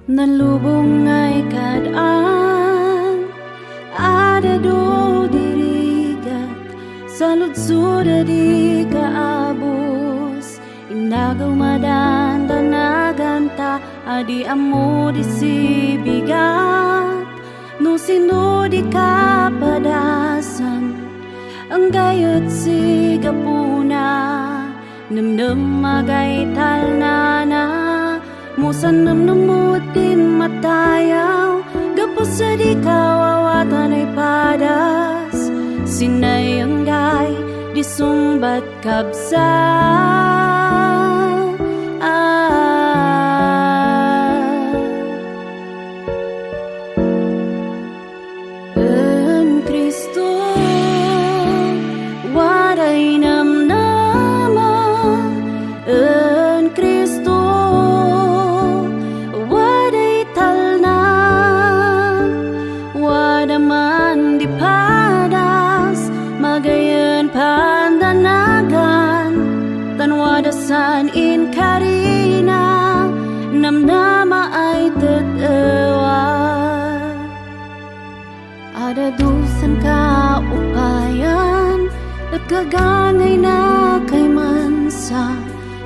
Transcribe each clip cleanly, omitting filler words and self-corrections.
Nalubong ay kadaan, ada do dirigat, sa lutsud di kaabos, inagaw madanda naganta, adi amo di sibigat, no sino di kapadasan, ang gayat sigapuna, namnam magay talnana. Musan namnamutin matayaw, gapos sa di kawawatan ay padas, sinayangay di sumbat kabsa. En Kristo waday namnama, en Kristo man di padas, magayan pandanagan, tanwadasan in karina, namnama ay tatawa. Ada dusan ka upayan, at kagangay na kay mansa,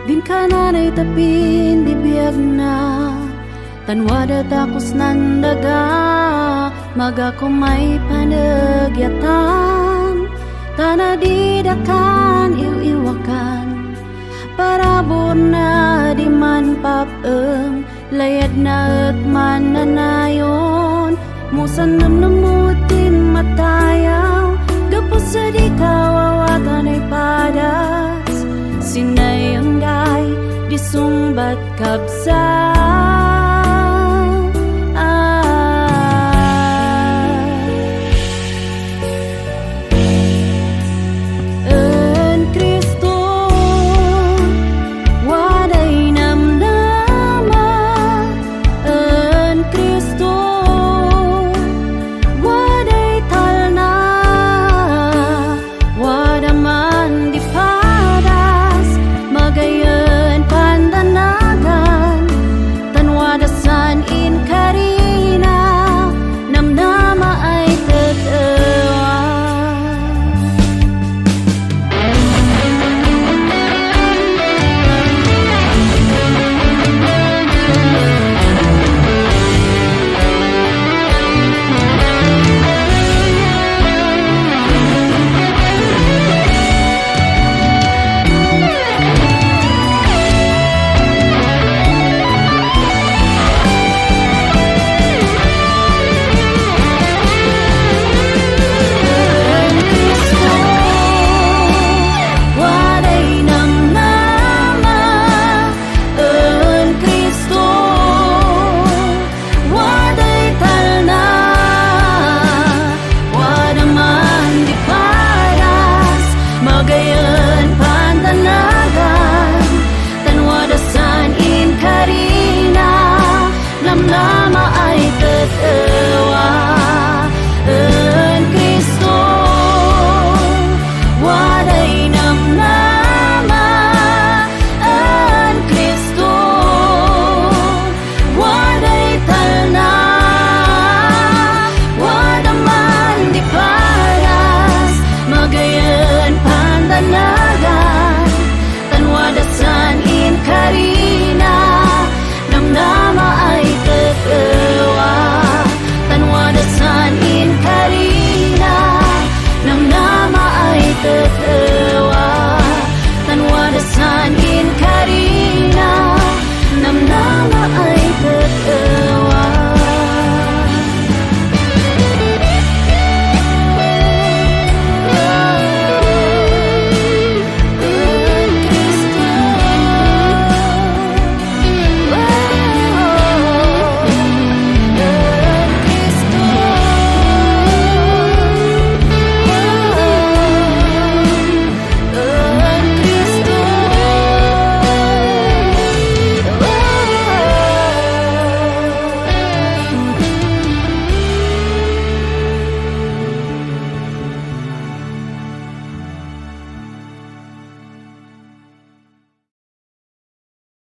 din ka nanay tapin di biyag na, tanwada takos nandaga, maga ko may panagyatan, tanadidakan iwiwakan, parabon na di man papeng, layad na at mananayon, musan namnamutin matayaw, gapos sa di kawawatan ay padas, sinayangay di sumbat kabsa.